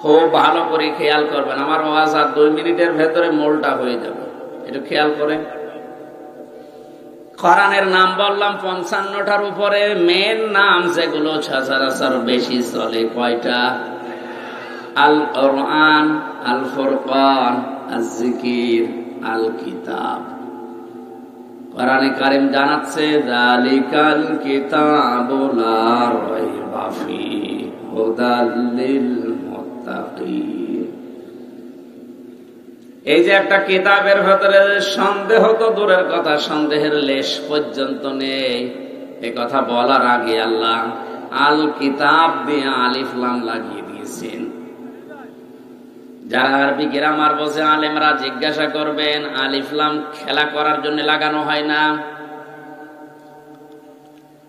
Speaker 1: খুব ভালো করে খেয়াল করবেন, আমার ওয়াজ আর 2 মিনিটের ভেতরে মোলটা হয়ে যাবে, একটু খেয়াল করেন। কোরআনের নাম বললাম 55টার উপরে, মেন নাম যেগুলো সচরাচর বেশি চলে কয়টা? আল কোরআন, আল ফুরকান, আল জিকির, আল কিতাব। কোরআনে কারীম জানাচ্ছে, যালিকাল কিতাবু লা রাইবা ফীহি হুদাল লিল মুত্তাকিন। এই যে একটা কিতাবের ভেতরে সন্দেহ তো দূরের কথা, সন্দেহের লেশ পর্যন্ত নেই। এই কথা বলার আগে আল্লাহ আল কিতাব দিয়ে আলিফ লাম লাগিয়ে দিয়েছেন। যারা আরবি গ্রামার বোঝে আলেমরা জিজ্ঞাসা করবেন, আলিফ লাম খেলা করার জন্য লাগানো হয় না।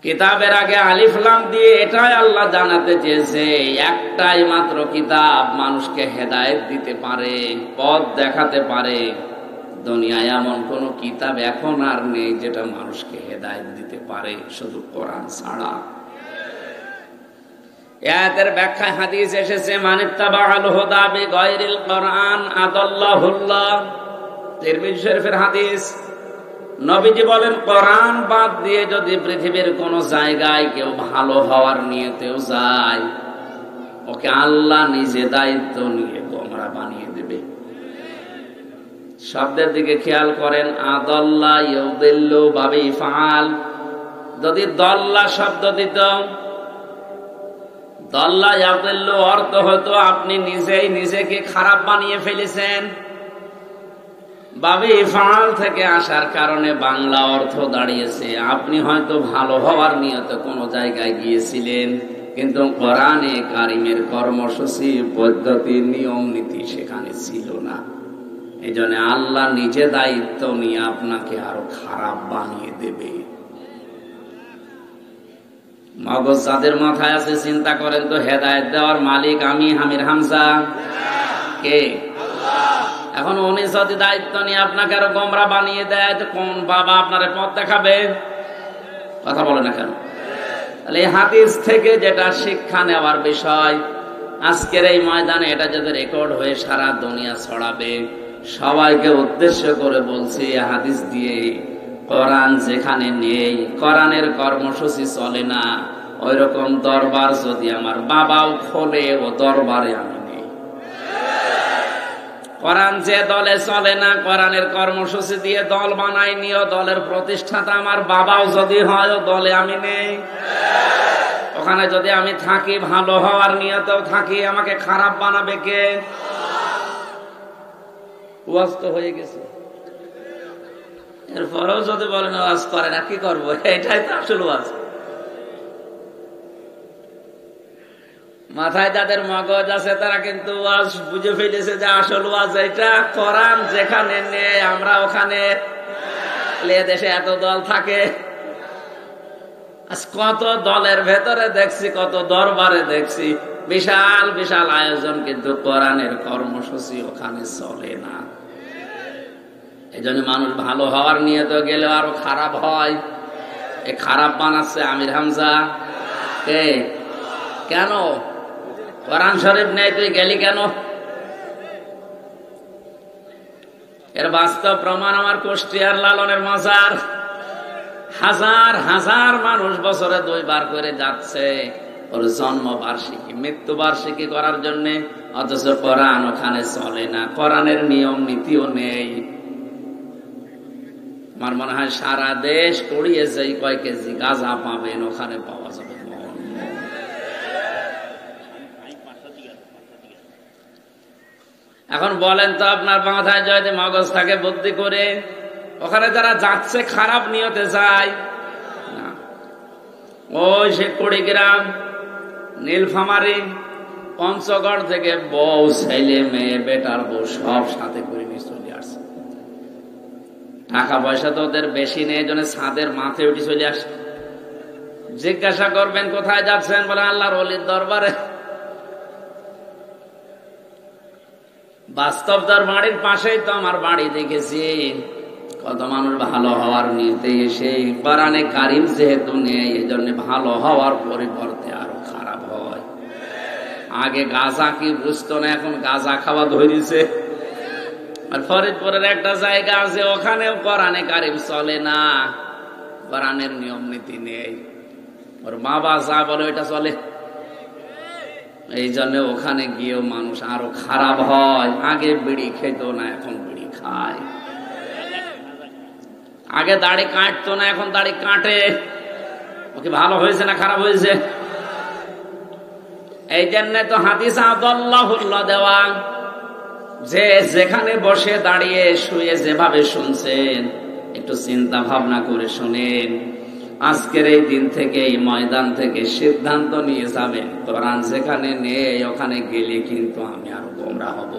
Speaker 1: কিতাবের আগে আলিফ লাম দিয়ে এটাই আল্লাহ জানাতে চেয়েছে, একটাই মাত্র কিতাব মানুষকে হেদায়েত দিতে পারে, পথ দেখাতে পারে। দুনিয়ায় এমন কোন কিতাব এখন আর নেই যেটা মানুষকে হেদায়েত দিতে পারে, শুধু কোরআন ছাড়া। আয়াতের ব্যাখ্যায় হাদিস এসেছে, মানিত্তাবাআল হুদা বিগাইরিল কোরআন আদাল্লাহুল্লাহ। তিরমিজি শরীফের হাদিস। নবীজি বলেন, কোরআন বাদ দিয়ে যদি পৃথিবীর কোন জায়গায় কেউ ভালো হওয়ার নিয়তেও যায়, ওকে আল্লাহ নিজে দায়িত্ব নিয়ে গোমরা বানিয়ে দেবে। শব্দের দিকে খেয়াল করেন, আদাল্লা ইউদিল্লু বাবে ইফআল। যদি দল্লা শব্দ দিত, দাল্লা ইয়াদিল্লু অর্থ হতো আপনি নিজেই নিজেকে খারাপ বানিয়ে ফেলেছেন। বাবে ফাল থেকে আসার কারণে বাংলা অর্থ দাঁড়িয়েছে আপনি হয়তো ভালো হওয়ার নিয়তে কোনো জায়গায় গিয়েছিলেন, কিন্তু কোরআনে কারিমের কর্মসূচি, পদ্ধতি, নিয়ম নীতি সেখানে ছিল না। এই জন্য আল্লাহ নিজে দায়িত্ব নিয়ে আপনাকে আরো খারাপ বানিয়ে দেবে। মগজ যাদের মাথায় আছে চিন্তা করেন তো, হেদায়েত দেওয়ার মালিক আমি আমির হামজা কে? এখন উনি যদি দায়িত্ব নিয়ে আপনাকে আরো গোমরা বানিয়ে দেয়, তো কোন বাবা আপনার পথ দেখাবে? কথা বলে না কেন? তাহলে এই হাদিস থেকে যেটা শিক্ষা নেওয়ার বিষয়, আজকের এই ময়দানে এটা যদি রেকর্ড হয়ে সারা দুনিয়া ছড়াবে, সবাইকে উদ্দেশ্য করে বলছি হাদিস দিয়ে, কোরআন যেখানে নেই, কোরআনের কর্মসূচি চলে না, ওই রকম দরবার যদি আমার বাবাও খোলে, ও দরবারে আমি নেই। কোরআন যে দলে চলে না, কোরআনের কর্মসূচি দিয়ে দল বানায়নি, ও দলের প্রতিষ্ঠাতা আমার বাবাও যদি হয়, ও দলে আমি নেই। ওখানে যদি আমি থাকি, ভালো হওয়ার নিয়তেও থাকি, আমাকে খারাপ বানাবে কে? ওয়াজ তো হয়ে গেছে, এরপরেও যদি বলেন ওয়াজ করে না, কি করবো? এটাই তো আসল ওয়াজ। মাথায় যাদের মগজ আছে তারা কিন্তু ওয়াজ বুঝে ফেলেছে যে আসল ওয়াজ এটা। কোরআন যেখানে নেই আমরা ওখানে। দেশে এত দল থাকে, কত দলের ভেতরে দেখছি, কত দরবারে দেখছি, বিশাল বিশাল আয়োজন, কিন্তু কোরআনের কর্মসূচি ওখানে চলে না। এই জন্য মানুষ ভালো হওয়ার নিয়ত গেলে আরো খারাপ হয়। এই খারাপ বানাচ্ছে আমির হামজা কে? কেন? কোরআন শরীফ নেই, তুই গেলি কেন? এর বাস্তব প্রমাণ আমার কুষ্টিয়ার লালনের মাজার। হাজার হাজার মানুষ বছরে 2 বার করে যাচ্ছে ওর জন্ম বার্ষিকী, মৃত্যু বার্ষিকী করার জন্য, অথচ কোরআন ওখানে চলে না, কোরআনের নিয়ম নীতিও নেই। আমার মনে হয় সারা দেশ কড়িয়ে যাই কয় কেজি গাঁজা পাবেন, ওখানে পাওয়া যাবে। এখন বলেন তো, আপনার মাথায় যদি মগজ থাকে বুদ্ধি করে, ওখানে যারা যাচ্ছে খারাপ নিয়তে যায় না। ওই সে কুড়িগ্রাম, নীলফামারী, পঞ্চগড় থেকে বউ, ছেলে মেয়ে, বেটার বউ সব সাথে করে নিয়ে চলে আসছে। টাকা পয়সা তো ওদের বেশি নেই, জন্য ছাদের মাথায় উঠে চলে আসে। জিজ্ঞাসা করবেন কোথায় যাচ্ছেন, বলে আল্লাহর ওলির দরবারে। বাস্তব তার বাড়ির পাশেই তো আমার বাড়ি, দেখেছি কত মানুষ ভালো হওয়ার নিতে এসে কোরআনে কারিম যেহেতু নেই, এই জন্য ভালো হওয়ার পরিবর্তে আরো খারাপ হয়। আগে গাঁজা কি বুঝতো না, এখন গাঁজা খাওয়া ধরেছে। আর ফরিদপুরের একটা জায়গা আছে, ওখানেও কোরআনে কারিম চলে না, কোরআনের নিয়ম নীতি নেই, ওর বাবা যা বলে ওইটা চলে। এই জন্য ওখানে গিয়েও মানুষ আরো খারাপ হয়। আগে বিড়ি খেত না, এখন বিড়ি খায়। আগে দাড়ি কাটতো না, এখন দাড়ি কাটে। ওকে ভালো হয়েছে না খারাপ হয়েছে? এই জন্য তো হাদিস আদাল্লাহুল্লাহ দেওয়া, যে যেখানে বসে দাঁড়িয়ে শুয়ে যেভাবে শুনছেন, একটু চিন্তা ভাবনা করে শুনেন। আজকের এই দিন থেকে, এই ময়দান থেকে সিদ্ধান্ত নিয়ে যাবেন, কোরআন যেখানে নেই ওখানে গেলে কিন্তু আমি আরো গোমরা হব।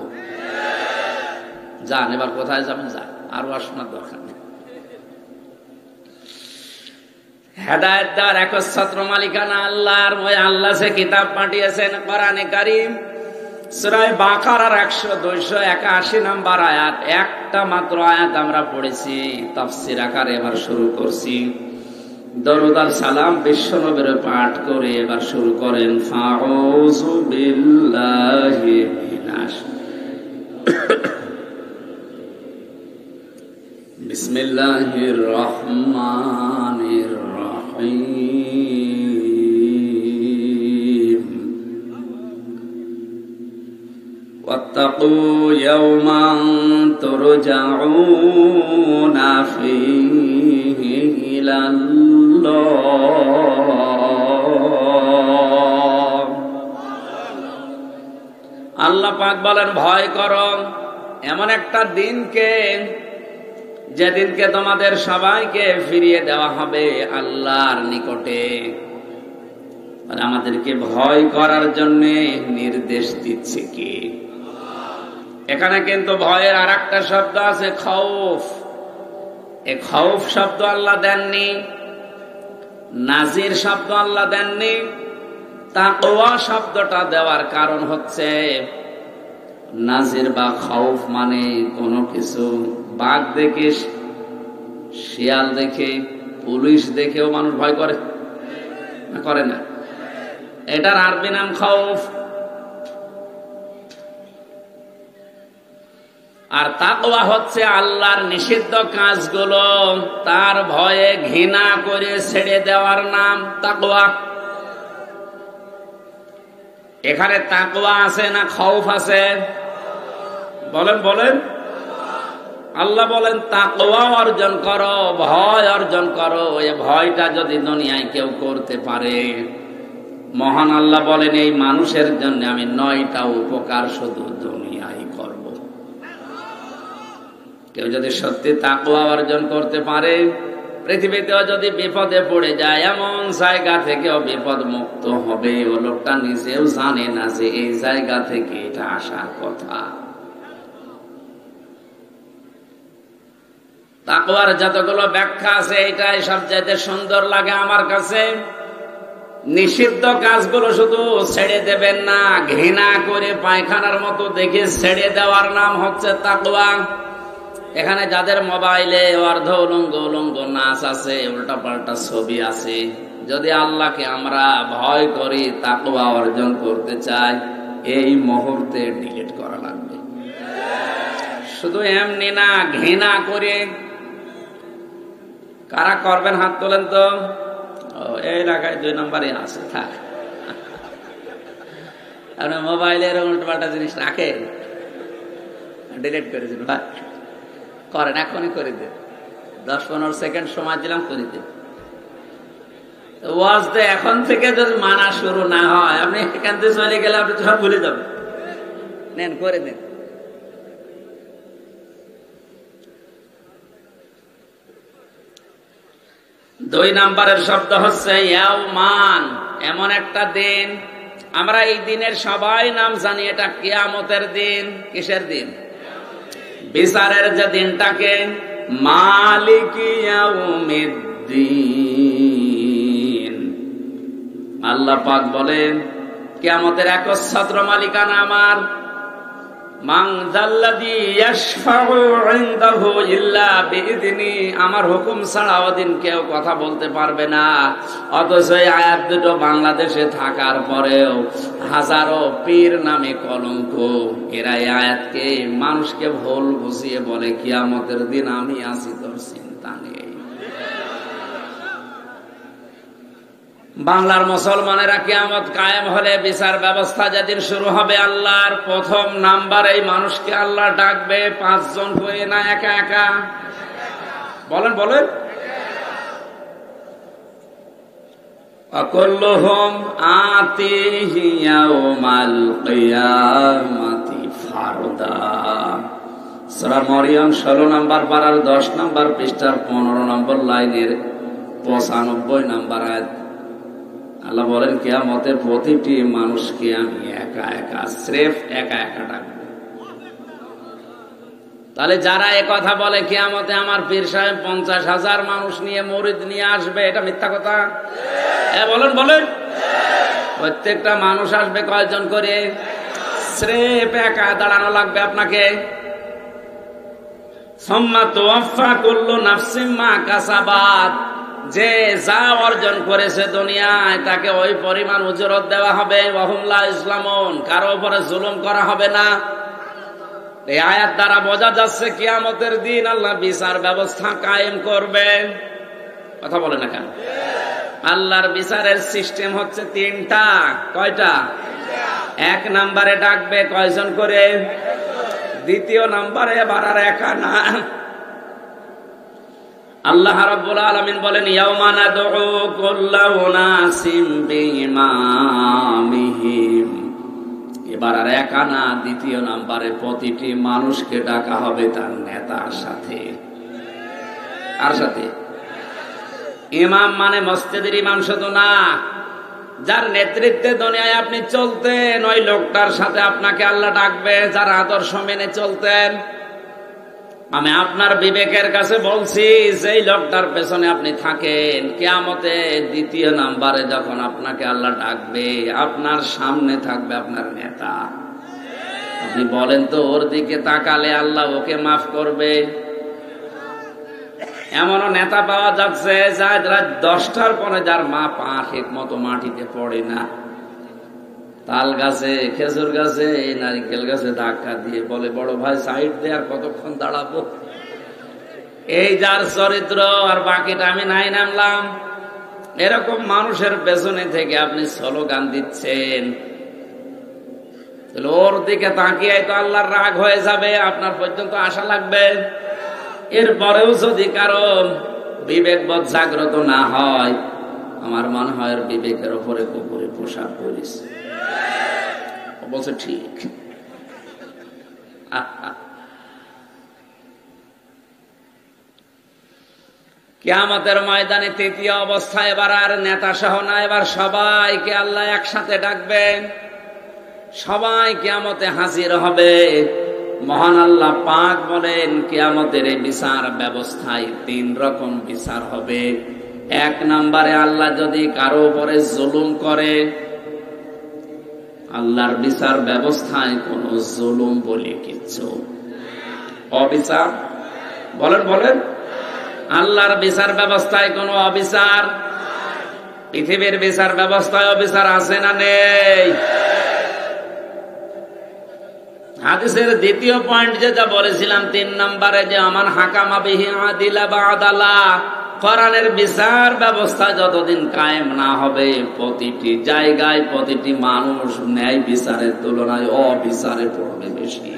Speaker 1: যান, এবার কোথায় যাবেন যান, আরো আসনার দরকার নেই। হেদায়েত দেওয়ার একচ্ছত্র মালিকানা আল্লাহর। ওই আল্লাহ সে কিতাব পাঠিয়েছেন কোরআনে কারীম। সূরা বাকারার 281 নম্বর আয়াত, একটা মাত্র আয়াত আমরা পড়েছি, তাফসীর আকারে এবার শুরু করছি। দরুদ আর সালাম বিশ্বনবীর পাঠ করে এবার শুরু করেন। ফাউযু বিল্লাহি মিনাশ বিসমিল্লাহির রহমানির রহিম। ওয়াত্তাকু ইয়াওমান তুরজাউনা ফীহি ইলাল্লাহ আল্লাহ পাক বলেন ভয় করো এমন একটা দিনকে, যেদিনকে তোমাদের সবাইকে ফিরিয়ে দেওয়া হবে আল্লাহর নিকটে। আমাদেরকে ভয় করার জন্য নির্দেশ দিচ্ছে কি? এখানে কিন্তু ভয়ের আর একটা শব্দ আছে, খৌফ। এই খৌফ শব্দ আল্লাহ দেননি, নাজির শব্দ আল্লাহ দেননি। তাকওয়া শব্দটা দেওয়ার কারণ হচ্ছে, নাজির বা খৌফ মানে কোনো কিছু বাঘ দেখে, শিয়াল দেখে, পুলিশ দেখেও মানুষ ভয় করে না? করে না? এটার আরবি নাম খৌফ। আর তাকওয়া হচ্ছে আল্লাহর নিষিদ্ধ কাজগুলো তার ভয়ে ঘৃণা করে ছেড়ে দেওয়ার নাম তাকওয়া। এখানে তাকওয়া আছে না খৌফ আছে? বলেন বলেন। আল্লাহ বলেন তাকওয়া অর্জন করো, ভয় অর্জন করো। এই ভয়টা যদি দুনিয়ায় কেউ করতে পারে, মহান আল্লাহ বলেন এই মানুষের জন্য আমি 9টা উপকার শুধু দুনিয়ায় করব। কেউ যদি সত্যি তাকওয়া অর্জন করতে পারে, পৃথিবীতেও যদি বিপদে পড়ে যায়, এমন জায়গা থেকেও বিপদ মুক্ত হবে। ও লোকটা নিজেও জানে না যে এই জায়গা থেকে এটা আসার কথা। তাকওয়ার যতগুলো ব্যাখ্যা আছে, এটাই সবচেয়ে সুন্দর লাগে আমার কাছে। নিষিদ্ধ কাজগুলো শুধু ছেড়ে দেবেন না, ঘৃণা করে পায়খানার মতো দেখে ছেড়ে দেওয়ার নাম হচ্ছে তাকওয়া। এখানে যাদের মোবাইলে অর্ধ উলঙ্গ উলঙ্গ নাচ আছে, উল্টা পাল্টা ছবি আছে, যদি আল্লাহকে আমরা ভয় করি, তাকওয়া অর্জন করতে চাই, এই মুহূর্তে ডিলিট করা লাগবে। শুধু এমনি না, ঘৃণা করে। কারা করবেন হাত তোলেন তো। এই এলাকায় 2 নম্বরে আছে, থাক। আপনি মোবাইলের উল্টো পাল্টা জিনিস রাখেন, ডিলিট করে দিন ভাই। করেন, এখনই করে দেন। 10-15 সেকেন্ড সময় দিলাম, করে দেন। ওয়াজ তো এখন থেকে যদি মানা শুরু না হয়, আপনি এখান থেকে চলে গেলে আপনি তো সব ভুলে যাবেন। নেন, করে দেন। দুই নম্বরের শব্দ হচ্ছে ইয়াউমান, এমন একটা দিন। আমরা এই দিনের সবাই নাম জানি, এটা কিয়ামতের দিন। কিসের দিন? বিচারের যে দিনটাকে মালিক ইয়াউমিদ্দিন। আল্লাহ পাক বলেন কিয়ামতের একচ্ছত্র মালিকানা আমার। মান যাল্লাযী ইয়াশফাউ ইনদাহু ইল্লা বিইযনি, আমার হুকুম ছাড়া ওদিন কেউ কথা বলতে পারবে না। অথচ এই আয়াত দুটো বাংলাদেশে থাকার পরেও হাজারো পীর নামে কলঙ্ক, এরা এই আয়াতকে মানুষকে ভুল বুঝিয়ে বলে কিয়ামতের দিন আমি আছি, তোর চিন্তা নেই। বাংলার মুসলমানেরা কিয়ামত কায়েম হলে বিচার ব্যবস্থা যেদিন শুরু হবে, আল্লাহর প্রথম নাম্বার এই মানুষকে আল্লাহ ডাকবে 5 জন করে, না একা একা? বলেন বলেন। আকুল্লুহুম আতিহি ইয়াউমাল কিয়ামাতি ফারদা। সূরা মরিয়ম 16 নম্বর পারার 10 নম্বর পৃষ্ঠার 15 নম্বর লাইনের 95 নম্বর আয়াত। আল্লাহ বলেন কিয়ামতে প্রতিটি মানুষকে আমি একা একা, স্রেফ একা একা ডাকবো। তাহলে যারা এ কথা বলে কিয়ামতে আমার পীর সাহেব 50,000 মানুষ নিয়ে মুরিদ নিয়ে আসবে, এটা মিথ্যা কথা। বলেন বলেন। প্রত্যেকটা মানুষ আসবে কয়জন করে? স্রেফ একা দাঁড়ানো লাগবে আপনাকে। সুম্মা তুওয়াফা কুল্লু নাফসিন মা কাসাবাত, যে যা অর্জন করেছে দুনিয়ায় তাকে ওই পরিমাণ উজরত দেওয়া হবে। ওয়াহুম লা ইসলামুন, কারো উপরে জুলুম করা হবে না। এই আয়াত দ্বারা বোঝা যাচ্ছে কিয়ামতের দিন আল্লাহ বিচার ব্যবস্থা কায়েম করবে। কথা বলে না কেন? আল্লাহর বিচারের সিস্টেম হচ্ছে 3টা। কয়টা? 1 নম্বরে ডাকবে কয়জন করে? 2য় নম্বরে এবার আর একা না। আল্লাহ রাব্বুল আলামিন বলেন ইয়াউমা নাদউ কুল্লা উনাসিম বিইমামিহিম। এই এবার আর একা না, দ্বিতীয় নাম্বারে প্রতিটি মানুষকে ডাকা হবে তার নেতার সাথে। কার সাথে? ইমাম মানে মসজিদের ইমাম শুধু না, যার নেতৃত্বে দুনিয়ায় আপনি চলতেন ওই লোকটার সাথে আপনাকে আল্লাহ ডাকবে, যার আদর্শ মেনে চলতেন। আমি আপনার বিবেকের কাছে বলছি, যেই লোকটার পেছনে আপনি থাকেন, কিয়ামতে দ্বিতীয় নাম্বারে যখন আপনাকে আল্লাহ ডাকবে, আপনার সামনে থাকবে আপনার নেতা। আপনি বলেন তো, ওর দিকে তাকালে আল্লাহ ওকে মাফ করবে? এমনও নেতা পাওয়া যাচ্ছে রাত 10টার পরে যার মা পা ঠিক মতো মাটিতে পড়ে না, তাল গাছে, খেজুর গাছে, নারিকেল গাছে ধাক্কা দিয়ে বলে, বড় ভাই সাইড দিয়ে আর কতক্ষণ দাঁড়াবো? এই যার চরিত্র, আর বাকিটা আমি নাই নামলাম। এরকম মানুষের পেছনে থেকে আপনি স্লোগান দিচ্ছেন, ওর দিকে তাকিয়ে তো আল্লাহর রাগ হয়ে যাবে, আপনার পর্যন্ত আশা লাগবে। এরপরেও যদি কারো বিবেকবোধ জাগ্রত না হয়, আমার মনে হয় বিবেকের উপরে কুকুরে পোশাক করিস। বলছে ঠিক। কিয়ামতের ময়দানে তৃতীয় অবস্থা, এবার আর নেতা সহ না, এবার সবাইকে আল্লাহ একসাথে ডাকবেন, সবাই কিয়ামতে হাজির হবে। মহান আল্লাহ পাক বলেন, কিয়ামতের এই বিচার ব্যবস্থায় 3 রকম বিচার হবে। 1 নম্বরে আল্লাহ যদি কারো উপরে জুলুম করে, আল্লাহর বিচার ব্যবস্থায় কোন জুলুম বলে কিচ্ছু, অবিচার, বলেন বলেন, আল্লাহর বিচার ব্যবস্থায় কোন অবিচার? পৃথিবীর বিচার ব্যবস্থায় অবিচার আছে না নেই? হাদিসের দ্বিতীয় পয়েন্ট যেটা বলেছিলাম 3 নম্বরে, যে আমান হাকামা বিহি আদিলা বা আদালা, কোরআনের বিচার ব্যবস্থা যতদিন কায়েম না হবে, প্রতিটি জায়গায় প্রতিটি মানুষ ন্যায় বিচারের তুলনায় অবিচারে পড়বে বেশি।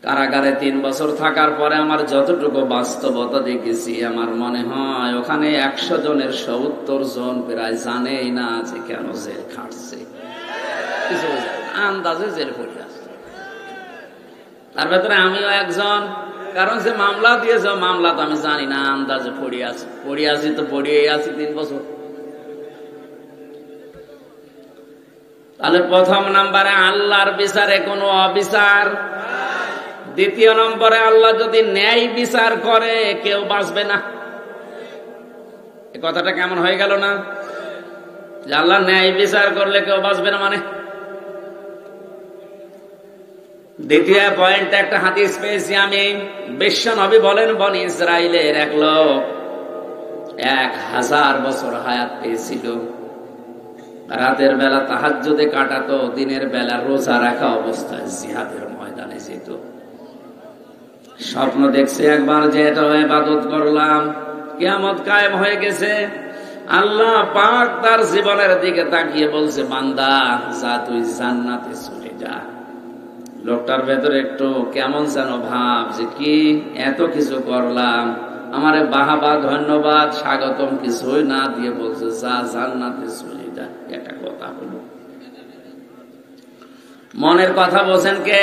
Speaker 1: কারাগারে 3 বছর থাকার পরে আমার যতটুকু বাস্তবতা দেখেছি, আমার মনে হয় ওখানে 100 জনের 70 জন প্রায় জানেই না যে কেন জেল খাটছে, আন্দাজে জেল পড়ে আছে। তার ভেতরে আমিও একজন, কারণ যে মামলা দিয়েছে মামলা তো আমি জানি না, আন্দাজে পড়ে আছি তো পড়িয়ে আছি 3 বছর। তাহলে প্রথম নম্বরে আল্লাহর বিচারে কোনো অবিচার। দ্বিতীয় নম্বরে আল্লাহ যদি ন্যায় বিচার করে কেউ বাঁচবে না। এই কথাটা কেমন হয়ে গেল না? যে আল্লাহ ন্যায় বিচার করলে কেউ বাঁচবে না মানে? দ্বিতীয় পয়েন্ট, একটা হাদিস পেয়েছি আমি, বিশ্ব নবী বলেন, বনি ইসরাইলের এক লোক 1000 বছর হায়াত পেয়েছিল। রাতের বেলা তাহাজ্জুদে কাটাতো, দিনের বেলা রোজা রাখা অবস্থায় জিহাদের ময়দানে যেত। স্বপ্ন দেখছে একবার যে এটা ইবাদত করলাম, কিয়ামত কায়েম হয়ে গেছে। আল্লাহ পাক তার জীবনের দিকে তাকিয়ে বলছে, বান্দা যা, তুই জান্নাতে চলে যা। লোকটার ভেতরে একটু কেমন যেন ভাব, যে কি এত কিছু করলাম, আমারে বাহাবা, ধন্যবাদ, স্বাগতম কিছুই না দিয়ে বলছে যা, জান্নাতে চলে যা। একটা কথা হলো, মনের কথা বলছেন কে?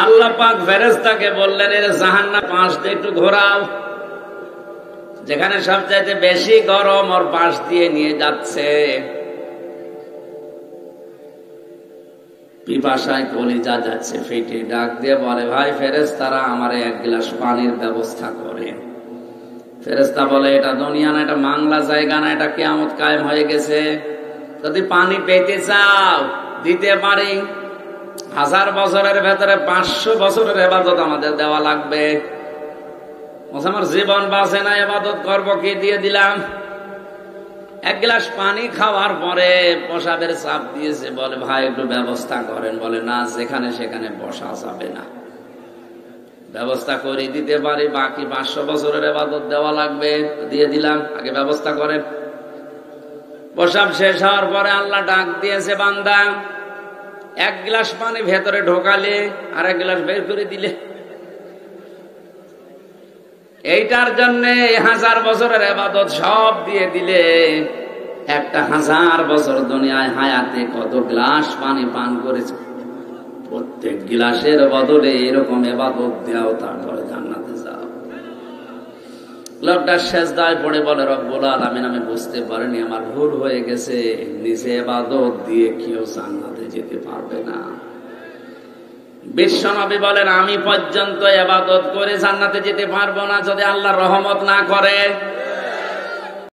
Speaker 1: আল্লাহ পাক ফেরেশতাকে বললেন, এর জাহান্নাম পাশ দিয়ে একটু ঘোরাও, যেখানে সবচাইতে বেশি গরম ওর পাশ দিয়ে নিয়ে যাচ্ছে। পিপাসায় কলিজা যাচ্ছে ফেটে, ডাক দিয়ে বলে, ভাই ফেরেশতারা আমার 1 গ্লাস পানির ব্যবস্থা করে। ফেরেশতা বলে, এটা দুনিয়া না, এটা বাংলা জায়গা না, এটা কিয়ামত কায়েম হয়ে গেছে। যদি পানি পেতে চাও দিতে পারি, 1000 বছরের ভেতরে 500 বছরের ইবাদত আমাদের দেওয়া লাগবে। আমার জীবন বাঁচে না, ইবাদত করবো কি? দিয়ে দিলাম। 1 গ্লাস পানি খাওয়ার পরে প্রসাবের চাপ দিয়েছে, বলে ভাই একটু ব্যবস্থা করেন। বলে না, যেখানে সেখানে বসা যাবে না। ব্যবস্থা করে দিতে পারি, বাকি 500 বছরের ইবাদত দেওয়া লাগবে। দিয়ে দিলাম, আগে ব্যবস্থা করেন। প্রসাব শেষ হওয়ার পরে আল্লাহ ডাক দিয়েছে, বান্দা 1 গ্লাস পানি ভেতরে ঢোকালে আর 1 গ্লাস বের করে দিলে। এইটার জন্য 1000 বছরের ইবাদত সব দিয়ে দিলে, একটা 1000 বছর দুনিয়ায় হায়াতে কত গ্লাস পানি পান করেছে, প্রত্যেক গ্লাসের বদলে এরকম ইবাদত দাও, তারপরে জান্নাতে যাও। লোকটা সেজদায় পড়ে বলে, রব্বুল আলামিন আমি বুঝতে পারিনি, আমার ভুল হয়ে গেছে, নিজে ইবাদত দিয়ে কেউ জান্নাতে যেতে পারবে না। বিশ্বনবী বলেন, আমি পর্যন্ত ইবাদত করে জান্নাতে যেতে পারবো না যদি আল্লাহর রহমত না করে।